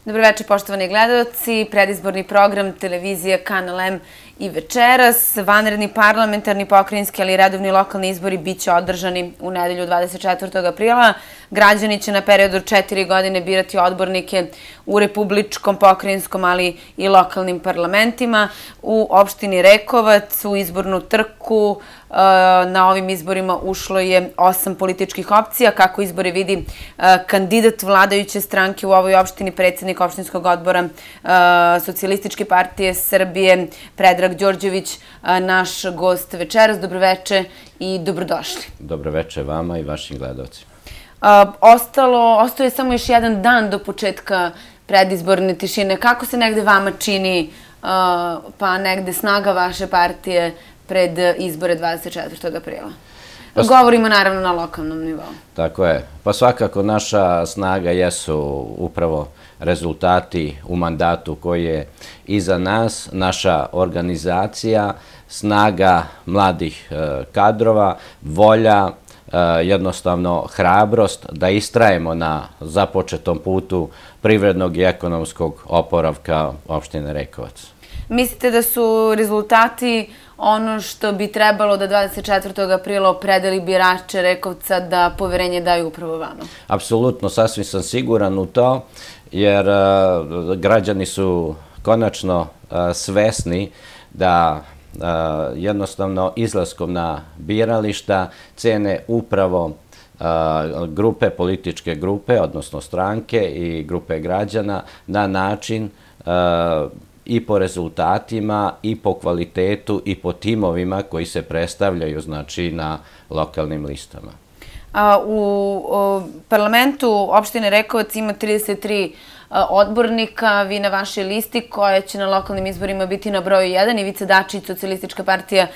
Dobroveče, poštovani gledalci. Predizborni program televizije Kanal M i večeras. Vanredni parlamentarni, pokrajinski, ali i redovni lokalni izbori biće održani u nedelju 24. aprila. Građani će na periodu od 4 godine birati odbornike u republičkom, pokrajinskom, ali i lokalnim parlamentima. U opštini Rekovac u izbornu trku na ovim izborima ušlo je 8 političkih opcija. Kako izbore vidi kandidat vladajuće stranke u ovoj opštini, predsjednik opštinskog odbora Socijalističke partije Srbije, Predrag Đorđević, naš gost večeras. Dobroveče i dobrodošli. Dobroveče vama i vašim gledalcima. Ostao je samo još jedan dan do početka predizborne tišine. Kako se negde vama čini, pa negde snaga vaše partije pred izbore 24. aprila? Govorimo naravno na lokalnom nivou. Tako je. Pa svakako naša snaga jesu upravo rezultati u mandatu koji je iza nas, naša organizacija, snaga mladih kadrova, volja, jednostavno hrabrost da istrajemo na započetom putu privrednog i ekonomskog oporavka opštine Rekovac. Mislite da su rezultati ono što bi trebalo da 24. aprila opredeli birače Rekovca da poverenje daju upravo vama? Apsolutno, sasvim sam siguran u to, jer građani su konačno svesni da jednostavno izlaskom na birališta cene upravo grupe, političke grupe, odnosno stranke i grupe građana na način i po rezultatima, i po kvalitetu, i po timovima koji se predstavljaju, znači, na lokalnim listama. U parlamentu opštine Rekovac ima 33 odbornika, vi na vašoj listi koja će na lokalnim izborima biti na broju 1, Ivica Dačić, Socijalistička partija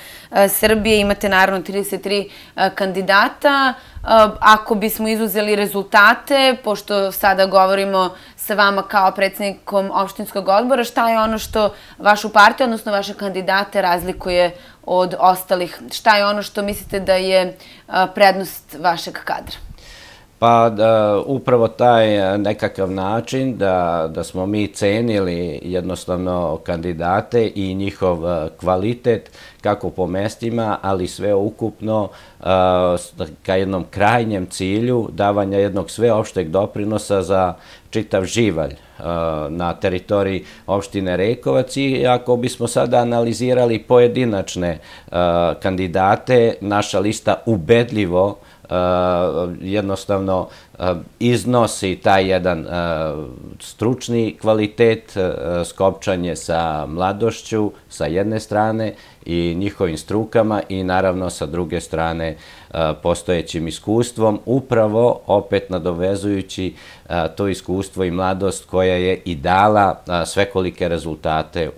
Srbije, imate naravno 33 kandidata. Ako bismo izuzeli rezultate, pošto sada govorimo sa vama kao predsjednikom opštinskog odbora, šta je ono što vašu partiju, odnosno vaše kandidate razlikuje od ostalih? Šta je ono što mislite da je prednost vašeg kadra? Pa upravo taj nekakav način da smo mi cenili jednostavno kandidate i njihov kvalitet kako po mestima, ali sve ukupno ka jednom krajnjem cilju davanja jednog sveopšteg doprinosa za čitav živalj na teritoriji opštine Rekovac. I ako bismo sada analizirali pojedinačne kandidate, naša lista ubedljivo jednostavno iznosi taj jedan stručni kvalitet, skopčanje sa mladošću sa jedne strane i njihovim strukama i naravno sa druge strane postojećim iskustvom, upravo opet nadovezujući to iskustvo i mladost koja je i dala svekolike rezultate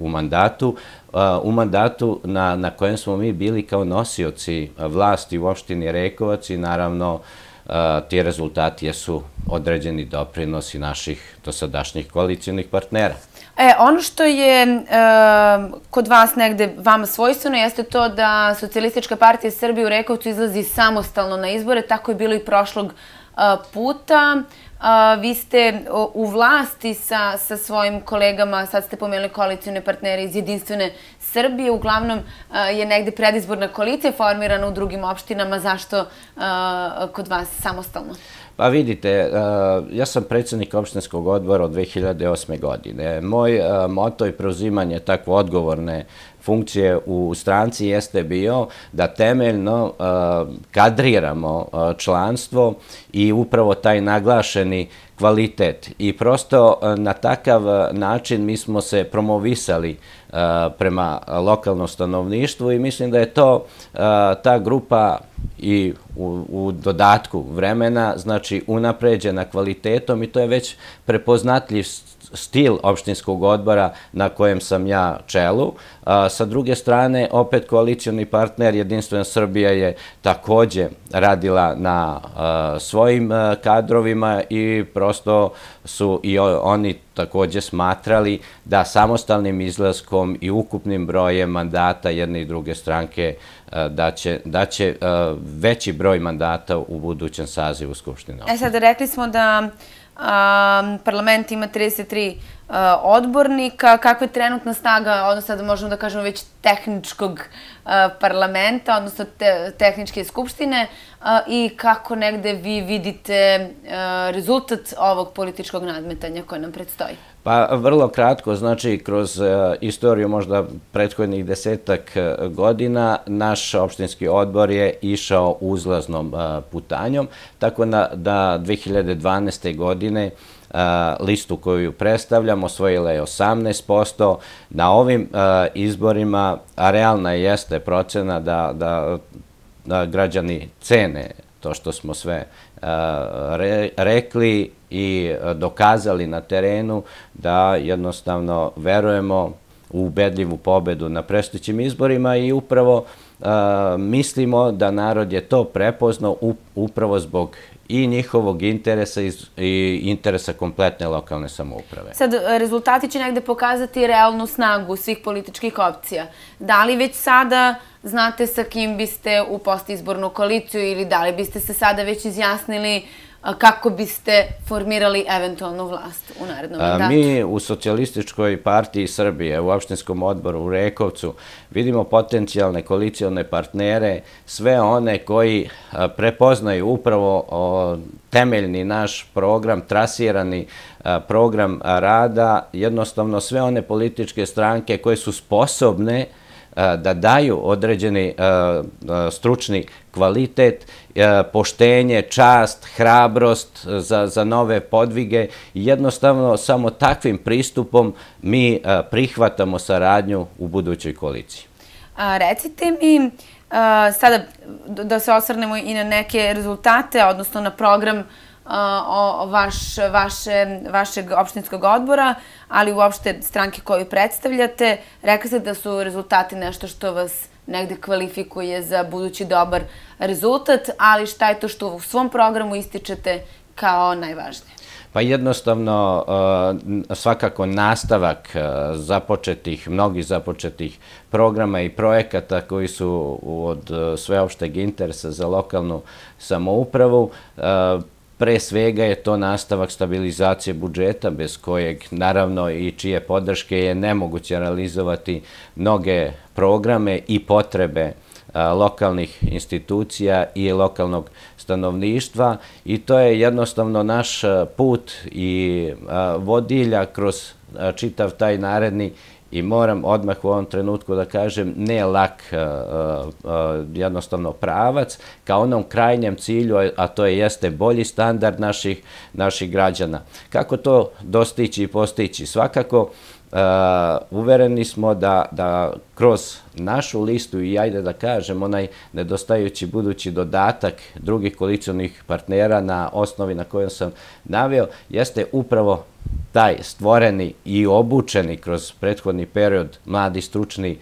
u mandatu na kojem smo mi bili kao nosioci vlasti u opštini Rekovac i naravno ti rezultati jesu određeni doprinosi naših dosadašnjih koalicionih partnera. Ono što je kod vas negde vama svojstveno jeste to da Socijalistička partija Srbije u Rekovcu izlazi samostalno na izbore, tako je bilo i prošlog puta. Vi ste u vlasti sa svojim kolegama, sad ste pomenuli koalicione partnere iz Jedinstvene Srbije, uglavnom je negde predizborna koalicija formirana u drugim opštinama. Zašto kod vas samostalno? Pa vidite, ja sam predsjednik opštinskog odbora od 2008. godine. Moj moto i preuzimanje takve odgovorne funkcije u stranci jeste bio da temeljno kadriramo članstvo i upravo taj naglašeni kvalitet. I prosto na takav način mi smo se promovisali prema lokalnom stanovništvu i mislim da je to ta grupa i u dodatku vremena, znači unapređena kvalitetom i to je već prepoznatljiv stil opštinskog odbora na kojem sam ja čelu. Sa druge strane, opet koalicioni partner Jedinstvena Srbija je takođe radila na svojim kadrovima i prosto su i oni takođe smatrali da samostalnim izlaskom i ukupnim brojem mandata jedne i druge stranke da će veći broj mandata u budućem sazivu Skupštine. Sada rekli smo da Parlament ima 33 odbornika. Kako je trenutna snaga, odnosno da možemo da kažemo već tehničkog parlamenta, odnosno tehničke skupštine, i kako negde vi vidite rezultat ovog političkog nadmetanja koje nam predstoji? Pa vrlo kratko, znači kroz istoriju možda prethodnih 10-ak godina naš opštinski odbor je išao uzlaznom putanjom, tako da 2012. godine listu koju predstavljam osvojila je 18%. Na ovim izborima, a realna jeste procena da građani cene to što smo sve rekli i dokazali na terenu, da jednostavno verujemo u ubedljivu pobedu na predstojećim izborima i upravo mislimo da narod je to prepoznao upravo zbog i njihovog interesa i interesa kompletne lokalne samouprave. Sad, rezultati će negde pokazati realnu snagu svih političkih opcija. Da li već sada znate sa kim biste u postizbornu koaliciju ili da li biste se sada već izjasnili kako biste formirali eventualnu vlast u narednom mandatu? Mi u Socijalističkoj partiji Srbije, u opštinskom odboru u Rekovcu, vidimo potencijalne koalicione partnere, sve one koji prepoznaju upravo temeljni naš program, trasirani program rada, jednostavno sve one političke stranke koje su sposobne da daju određeni stručni kvalitet, poštenje, čast, hrabrost za nove podvige i jednostavno samo takvim pristupom mi prihvatamo saradnju u budućoj koaliciji. Recite mi, sada da se osvrnemo i na neke rezultate, odnosno na program vašeg opštinskog odbora, ali uopšte stranke koju predstavljate. Rekli ste da su rezultati nešto što vas negde kvalifikuje za budući dobar rezultat, ali šta je to što u svom programu ističete kao najvažnije? Pa jednostavno, svakako nastavak mnogih započetih programa i projekata koji su od sveopšteg interesa za lokalnu samoupravu. Pre svega je to nastavak stabilizacije budžeta, bez kojeg, naravno, i čije podrške je nemoguće realizovati mnoge programe i potrebe lokalnih institucija i lokalnog stanovništva, i to je jednostavno naš put i vodilja kroz čitav taj naredni i moram odmah u ovom trenutku da kažem ne lak jednostavno pravac ka onom krajnjem cilju, a to jeste bolji standard naših građana. Kako to dostići i postići? Svakako uvereni smo da kroz našu listu i ajde da kažem onaj nedostajući budući dodatak drugih koalicionih partnera na osnovi na kojoj sam naveo jeste upravo taj stvoreni i obučeni kroz prethodni period mladi stručni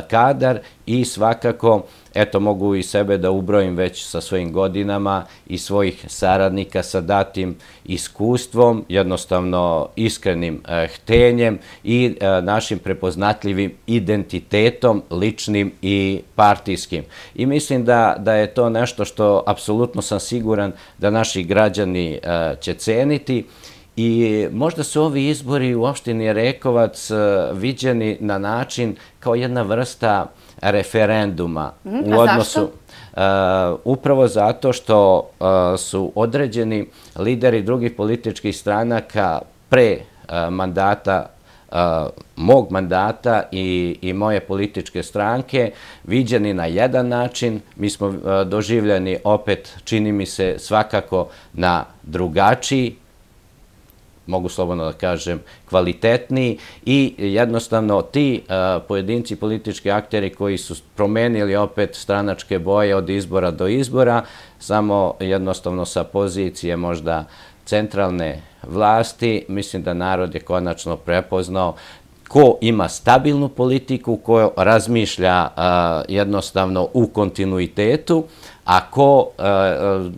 kadar i svakako, eto mogu i sebe da ubrojim već sa svojim godinama i svojih saradnika sa datim iskustvom, jednostavno iskrenim htenjem i našim prepoznatljivim identitetom, ličnim i partijskim. I mislim da je to nešto što apsolutno sam siguran da naši građani će ceniti. I možda su ovi izbori u opštini Rekovac viđeni na način kao jedna vrsta referenduma. A zašto? Upravo zato što su određeni lideri drugih političkih stranaka pre mandata, mog mandata i moje političke stranke viđeni na jedan način. Mi smo doživljeni opet, čini mi se, svakako na drugačiji, mogu slobodno da kažem, kvalitetniji i jednostavno ti pojedinci politički akteri koji su promenili opet stranačke boje od izbora do izbora, samo jednostavno sa pozicije možda centralne vlasti, mislim da narod je konačno prepoznao ko ima stabilnu politiku, ko razmišlja jednostavno u kontinuitetu, a ko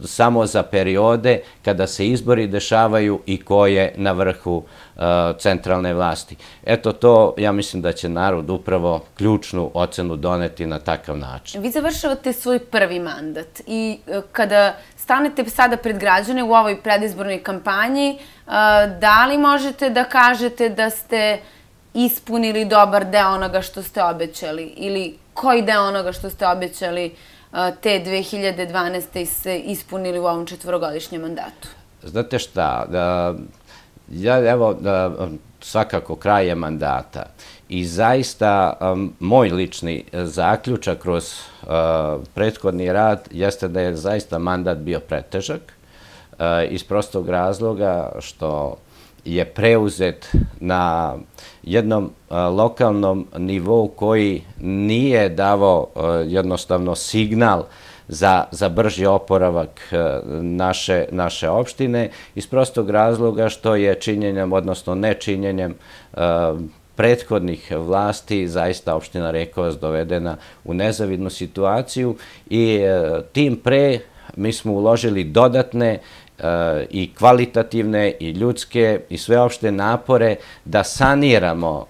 samo za periode kada se izbori dešavaju i ko je na vrhu centralne vlasti. Eto to, ja mislim da će narod upravo ključnu ocenu doneti na takav način. Vi završavate svoj prvi mandat i kada stanete sada pred građane u ovoj predizbornoj kampanji, da li možete da kažete da ste ispunili dobar deo onoga što ste obećali ili koji deo onoga što ste obećali te 2012. ste ispunili u ovom četvorogodišnjem mandatu? Znate šta, evo svakako kraj je mandata i zaista moj lični zaključak kroz prethodni rad jeste da je zaista mandat bio pretežak iz prostog razloga što je preuzet na jednom lokalnom nivou koji nije davao jednostavno signal za brži oporavak naše opštine iz prostog razloga što je činjenjem, odnosno nečinjenjem prethodnih vlasti zaista opština Rekovac dovedena u nezavidnu situaciju i tim pre mi smo uložili dodatne i kvalitativne i ljudske i sveopšte napore da saniramo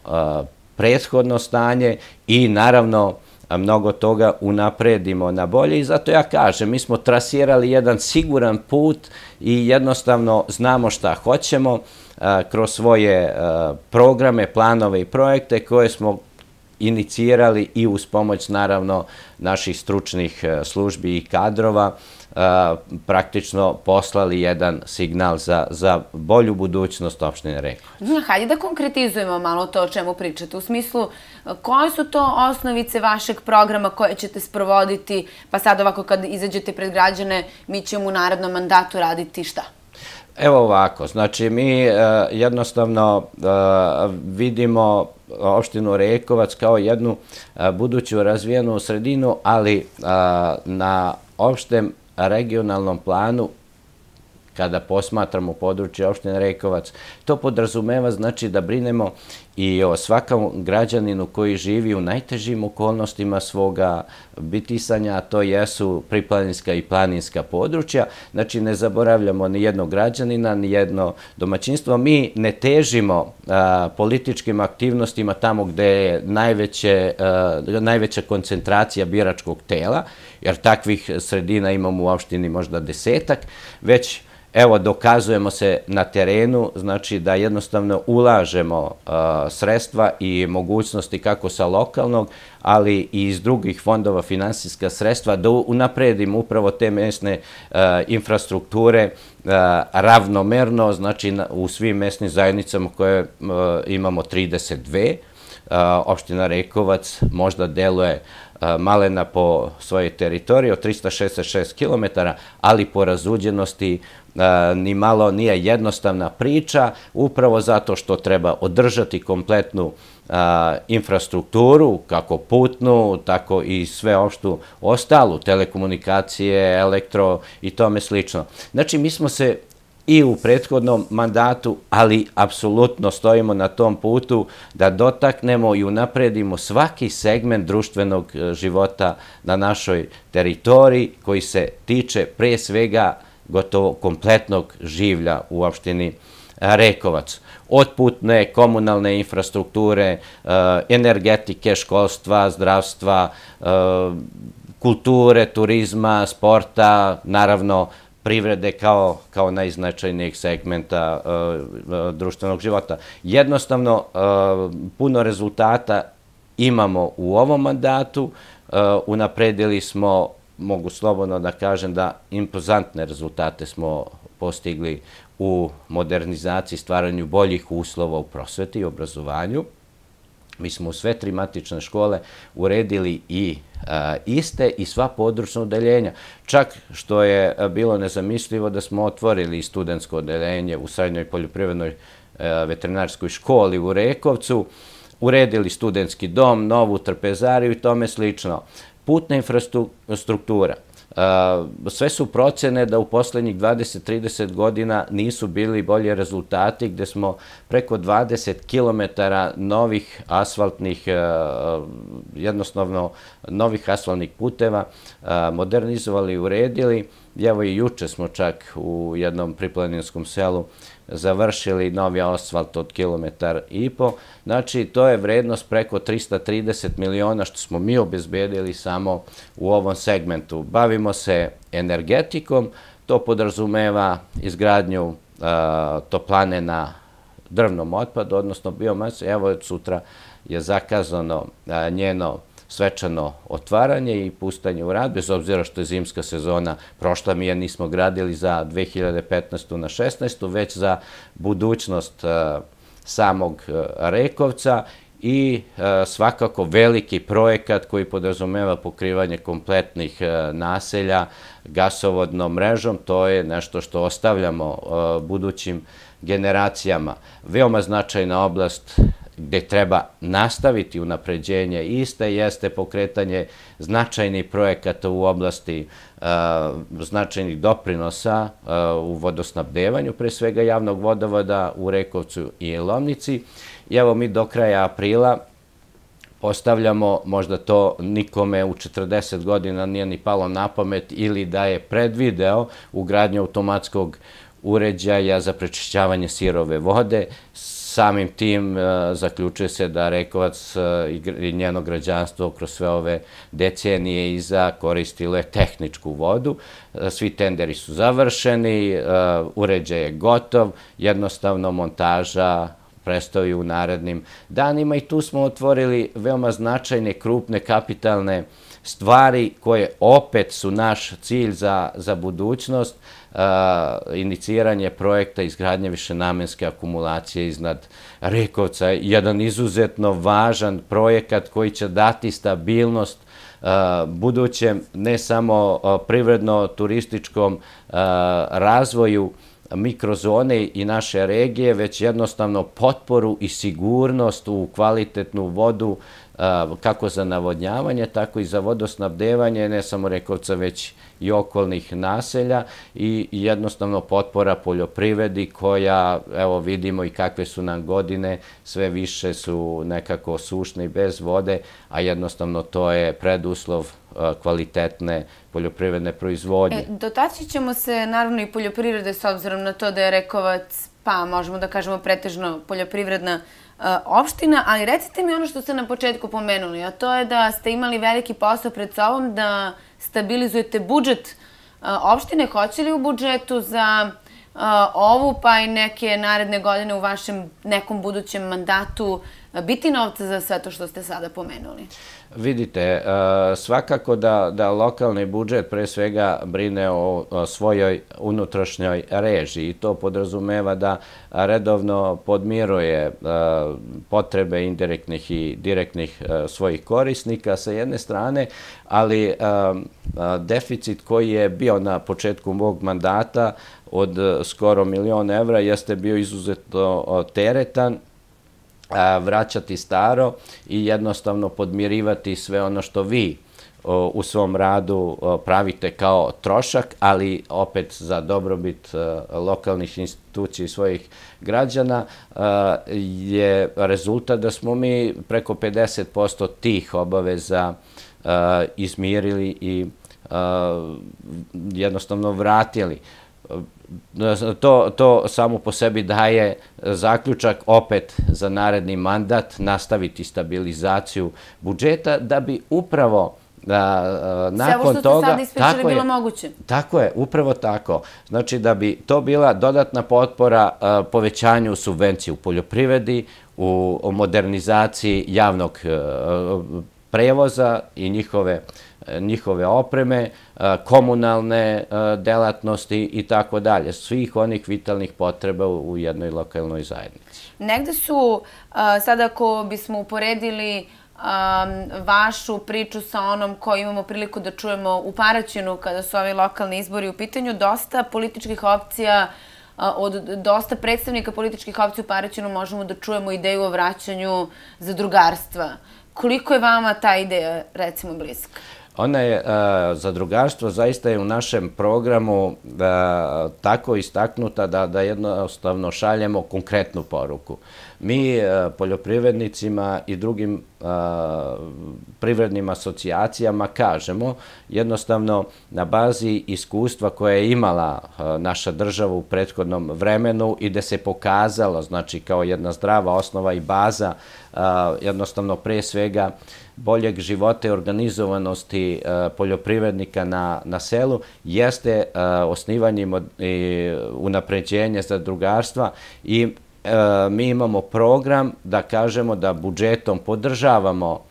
prethodno stanje i naravno mnogo toga unapredimo na bolje i zato ja kažem, mi smo trasirali jedan siguran put i jednostavno znamo šta hoćemo kroz svoje programe, planove i projekte koje smo inicirali i uz pomoć naravno naših stručnih službi i kadrova praktično poslali jedan signal za bolju budućnost opštine Rekovac. Hajde da konkretizujemo malo to o čemu pričate. U smislu, koje su to osnovice vašeg programa koje ćete sprovoditi, pa sad ovako kad izađete pred građane, mi ćemo u narednom mandatu raditi šta? Evo ovako, znači mi jednostavno vidimo opštinu Rekovac kao jednu buduću razvijenu sredinu, ali na opštem regionalnom planu, kada posmatramo područje opštine Rekovac, to podrazumeva znači da brinemo i o svakom građaninu koji živi u najtežim okolnostima svoga bitisanja, a to jesu priplaninska i planinska područja. Znači ne zaboravljamo ni jednog građanina, ni jedno domaćinstvo. Mi ne težimo političkim aktivnostima tamo gde je najveća koncentracija biračkog tela, jer takvih sredina imamo u opštini možda 10-ak, već evo, dokazujemo se na terenu, znači da jednostavno ulažemo sredstva i mogućnosti kako sa lokalnog, ali i iz drugih fondova finansijska sredstva, da unapredimo upravo te mesne infrastrukture ravnomerno, znači u svim mesnim zajednicama koje imamo 32. Opština Rekovac možda deluje malena po svojoj teritoriji od 366 km, ali po razuđenosti ni malo nije jednostavna priča, upravo zato što treba održati kompletnu infrastrukturu, kako putnu, tako i sve opštu ostalu, telekomunikacije, elektro i tome slično. Znači, mi smo se i u prethodnom mandatu, ali apsolutno stojimo na tom putu da dotaknemo i unapredimo svaki segment društvenog života na našoj teritoriji koji se tiče pre svega gotovo kompletnog življa u opštini Rekovac. Od putne, komunalne infrastrukture, energetike, školstva, zdravstva, kulture, turizma, sporta, naravno privrede kao najznačajnijeg segmenta društvenog života. Jednostavno, puno rezultata imamo u ovom mandatu, unapredili smo, mogu slobodno da kažem da impozantne rezultate smo postigli u modernizaciji, stvaranju boljih uslova u prosveti i obrazovanju. Mi smo u sve 3 matične škole uredili i iste i sva područna odeljenja. Čak što je bilo nezamislivo da smo otvorili studentsko odeljenje u Srednjoj poljoprivrednoj veterinarskoj školi u Rekovcu, uredili studentski dom, novu trpezariju i tome slično. Putna infrastruktura. Sve su procene da u poslednjih 20-30 godina nisu bili bolji rezultati, gde smo preko 20 kilometara novih asfaltnih, jednostavno novih asfaltnih puteva modernizovali i uredili. Evo i juče smo čak u jednom priplaninskom selu završili novi asfalt od 1,5 km. Znači, to je vrednost preko 330 miliona što smo mi obezbedili samo u ovom segmentu. Bavimo se energetikom, to podrazumeva izgradnju toplane na drvnom otpadu, odnosno biomase. Evo, sutra je zakazano njeno svečano otvaranje i pustanje u rad, bez obzira što je zimska sezona prošla, mi je nismo gradili za 2015. na 2016. već za budućnost samog Rekovca i svakako veliki projekat koji podrazumeva pokrivanje kompletnih naselja gasovodnom mrežom. To je nešto što ostavljamo budućim generacijama. Veoma značajna oblast gde treba nastaviti unapređenje iste jeste pokretanje značajnih projekata u oblasti značajnih doprinosa u vodosnabdevanju, pre svega javnog vodovoda u Rekovcu i Lomnici. I evo mi do kraja aprila postavljamo, možda to nikome u 40 godina nije ni palo na pamet ili da je predvideo ugradnju automatskog uređaja za prečišćavanje sirove vode. Samim tim zaključuje se da Rekovac i njeno građanstvo kroz sve ove decenije iza koristilo je tehničku vodu. Svi tenderi su završeni, uređaj je gotov, jednostavno montaža predstoji u narednim danima i tu smo otvorili veoma značajne, krupne, kapitalne stvari koje opet su naš cilj za budućnost, iniciranje projekta izgradnje višenamenske akumulacije iznad Rekovca. Jedan izuzetno važan projekat koji će dati stabilnost budućem ne samo privredno-turističkom razvoju mikrozone i naše regije, već jednostavno potporu i sigurnost u kvalitetnu vodu kako za navodnjavanje, tako i za vodosnabdevanje, ne samo Rekovca, već i okolnih naselja i jednostavno potpora poljoprivredi koja, evo vidimo i kakve su nam godine, sve više su nekako sušne i bez vode, a jednostavno to je preduslov kvalitetne poljoprivredne proizvodnje. Dotaći ćemo se naravno i poljoprivrede s obzirom na to da je Rekovac, pa možemo da kažemo pretežno poljoprivredna opština, ali recite mi ono što ste na početku pomenuli, a to je da ste imali veliki posao pred sobom da stabilizujete budžet opštine. Hoće li u budžetu za ovu pa i neke naredne godine u vašem nekom budućem mandatu biti novca za sve to što ste sada pomenuli? Vidite, svakako da lokalni budžet pre svega brine o svojoj unutrašnjoj režiji i to podrazumeva da redovno podmiruje potrebe indirektnih i direktnih svojih korisnika sa jedne strane, ali deficit koji je bio na početku mog mandata od skoro 1.000.000 evra jeste bio izuzetno teretan, vraćati staro i jednostavno podmirivati sve ono što vi u svom radu pravite kao trošak, ali opet za dobrobit lokalnih institucija i svojih građana je rezultat da smo mi preko 50% tih obaveza izmirili i jednostavno vratili. To samo po sebi daje zaključak opet za naredni mandat nastaviti stabilizaciju budžeta da bi upravo nakon toga... Sve ovo što ste sad ispričali bilo moguće. Tako je, upravo tako. Znači da bi to bila dodatna potpora povećanju subvencije u poljoprivredi, u modernizaciji javnog prevoza i njihove opreme, komunalne delatnosti i tako dalje. Svih onih vitalnih potreba u jednoj lokalnoj zajednici. Negde su, sada ako bismo uporedili vašu priču sa onom koju imamo priliku da čujemo u Paraćinu kada su ovi lokalni izbori u pitanju, dosta političkih opcija, od dosta predstavnika političkih opcija u Paraćinu možemo da čujemo ideju o vraćanju zadrugarstva. Koliko je vama ta ideja, recimo, bliska? Ona je, zadrugarstvo zaista je u našem programu tako istaknuta da jednostavno šaljemo konkretnu poruku. Mi poljoprivrednicima i drugim privrednim asocijacijama kažemo jednostavno na bazi iskustva koje je imala naša država u prethodnom vremenu i gde se pokazalo, znači kao jedna zdrava osnova i baza, jednostavno pre svega boljeg života i organizovanosti poljoprivrednika na selu, jeste osnivanje i unapređenje zadrugarstva i mi imamo program da kažemo da budžetom podržavamo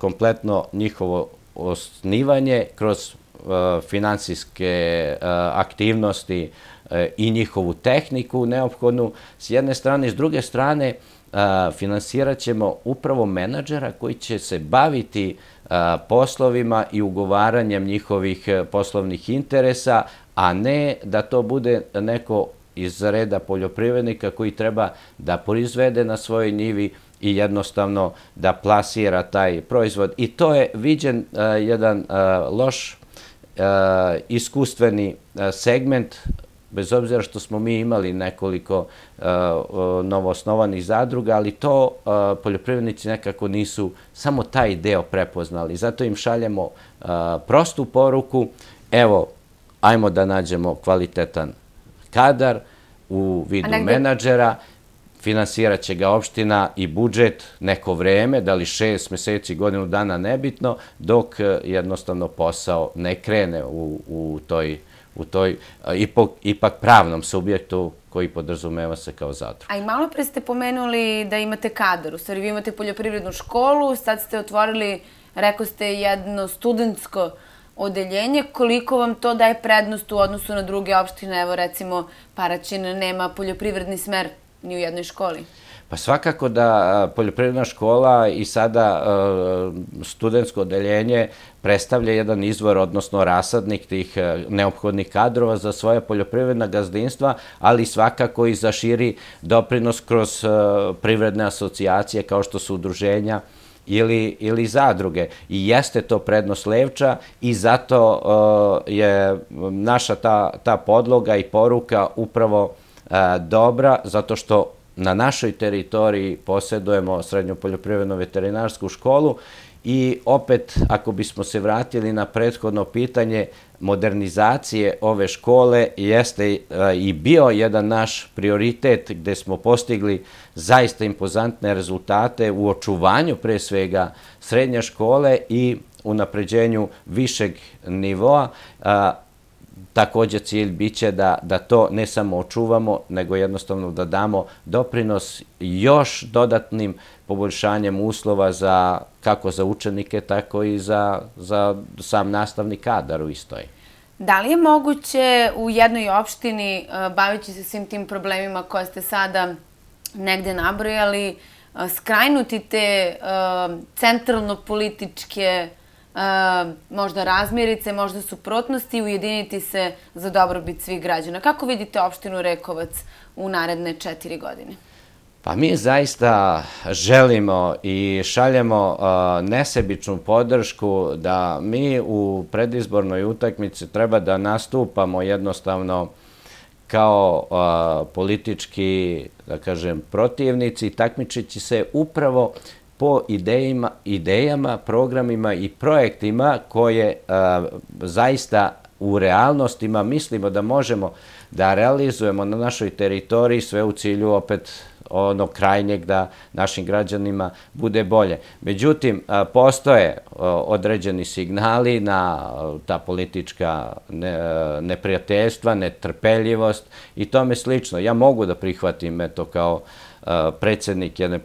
kompletno njihovo osnivanje kroz finansijske aktivnosti i njihovu tehniku neophodnu s jedne strane, s druge strane finansirat ćemo upravo menadžera koji će se baviti poslovima i ugovaranjem njihovih poslovnih interesa, a ne da to bude neko iz reda poljoprivrednika koji treba da proizvede na svojoj njivi i jednostavno da plasira taj proizvod. I to je viđen jedan loš iskustveni segment, bez obzira što smo mi imali nekoliko novoosnovanih zadruga, ali to poljoprivrednici nekako nisu samo taj deo prepoznali. Zato im šaljemo prostu poruku, evo, ajmo da nađemo kvalitetan kadar u vidu menadžera, finansirat će ga opština i budžet neko vreme, da li 6 meseci, godinu dana, nebitno, dok jednostavno posao ne krene u toj ipak pravnom subjektu koji podrazumeva se kao zadruga. A i malo pre ste pomenuli da imate kadar, u stvari vi imate poljoprivrednu školu, sad ste otvorili, rekao ste, jedno studentsko odeljenje. Koliko vam to daje prednost u odnosu na druge opštine? Evo recimo Paraćin nema poljoprivredni smer ni u jednoj školi. Pa svakako da poljoprivredna škola i sada studentsko odeljenje predstavlja jedan izvor, odnosno rasadnik tih neophodnih kadrova za svoje poljoprivredna gazdinstva, ali svakako i za širi doprinos kroz privredne asocijacije kao što su udruženja ili zadruge. I jeste to prednost Levča i zato je naša ta podloga i poruka upravo dobra, zato što na našoj teritoriji posjedujemo srednju poljoprivredno veterinarsku školu i opet, ako bismo se vratili na prethodno pitanje, modernizacije ove škole jeste i bio jedan naš prioritet gde smo postigli zaista impozantne rezultate u očuvanju pre svega srednje škole i unapređenju višeg nivoa. Takođe cilj biće da to ne samo očuvamo, nego jednostavno da damo doprinos još dodatnim poboljšanjem uslova kako za učenike, tako i za sam nastavni kadar u istoj. Da li je moguće u jednoj opštini, baveći se svim tim problemima koje ste sada negde nabrojali, skrajnuti te centralno-političke možda razmirice, možda suprotnosti i ujediniti se za dobrobit svih građana? Kako vidite opštinu Rekovac u naredne 4 godine? Pa mi zaista želimo i šaljemo nesebičnu podršku da mi u predizbornoj utakmici treba da nastupamo jednostavno kao politički, da kažem, protivnici, takmičeći se upravo po idejama, programima i projektima koje zaista u realnostima mislimo da možemo da realizujemo na našoj teritoriji, sve u cilju opet onog krajnjeg da našim građanima bude bolje. Međutim, postoje određeni signali na ta politička neprijateljstva, netrpeljivost i tome slično. Ja mogu da prihvatim to kao predsjednik jedne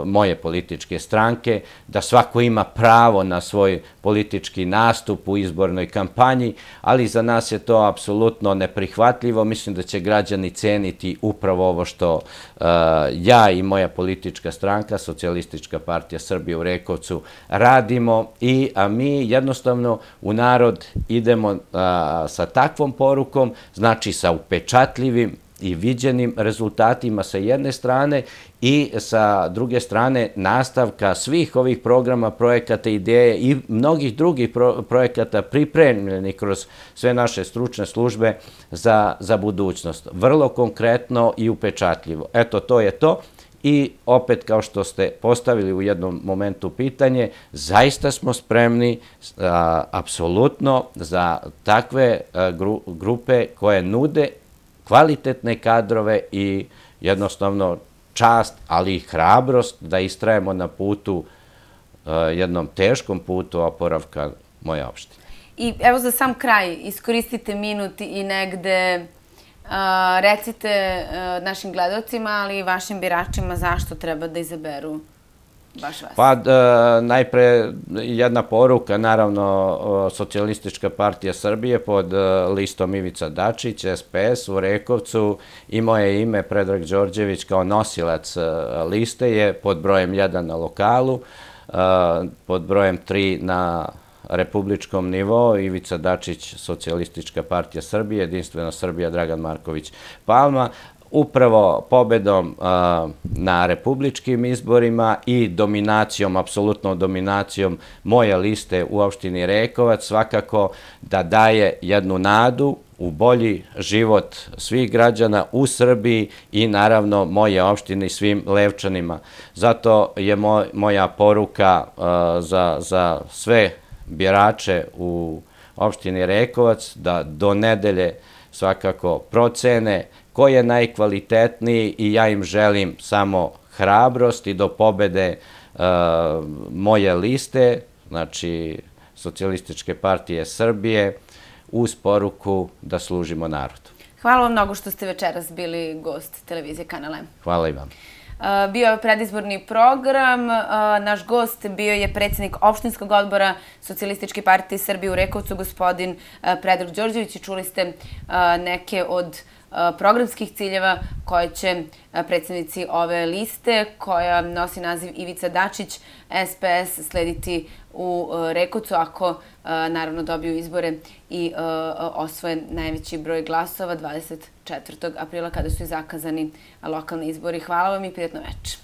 moje političke stranke, da svako ima pravo na svoj politički nastup u izbornoj kampanji, ali za nas je to apsolutno neprihvatljivo. Mislim da će građani ceniti upravo ovo što ja i moja politička stranka, Socijalistička partija Srbije u Rekovcu, radimo a mi jednostavno u narod idemo sa takvom porukom, znači sa upečatljivim i viđenim rezultatima sa jedne strane i sa druge strane nastavka svih ovih programa, projekata, ideje i mnogih drugih projekata pripremljenih kroz sve naše stručne službe za budućnost. Vrlo konkretno i upečatljivo. Eto, to je to. I opet, kao što ste postavili u jednom momentu pitanje, zaista smo spremni apsolutno za takve grupe koje nude kvalitetne kadrove i jednostavno čast, ali i hrabrost da istrajemo na putu, jednom teškom putu oporavka moje opštine. I evo za sam kraj, iskoristite minut i negde recite našim gledalcima, ali i vašim biračima zašto treba da izaberu baš vas. Pa najpre jedna poruka, naravno Socijalistička partija Srbije pod listom Ivica Dačić, SPS u Rekovcu i moje ime Predrag Đorđević kao nosilac liste je pod brojem 1 na lokalu, pod brojem 3 na republičkom nivou, Ivica Dačić, Socijalistička partija Srbije, Jedinstvena Srbija, Dragan Marković Palma. Upravo pobedom na republičkim izborima i dominacijom, apsolutnom dominacijom moje liste u opštini Rekovac, svakako da daje jednu nadu u bolji život svih građana u Srbiji i naravno moje opštine i svim Levčanima. Zato je moja poruka za sve birače u opštini Rekovac da do nedelje svakako procene ko je najkvalitetniji i ja im želim samo hrabrost i do pobede moje liste, znači Socijalističke partije Srbije, uz poruku da služimo narodu. Hvala vam mnogo što ste večeras bili gost televizije Kanal M. Hvala i vam. Bio je predizborni program. Naš gost bio je predsjednik opštinskog odbora Socijalističke partije Srbije u Rekovcu, gospodin Predrag Đorđević, i čuli ste neke od programskih ciljeva koje će predsjednici ove liste, koja nosi naziv Ivica Dačić, SPS, slediti u Rekovcu ako naravno dobiju izbore i osvoje najveći broj glasova 24. aprila kada su i zakazani lokalni izbori. Hvala vam i prijatno večer.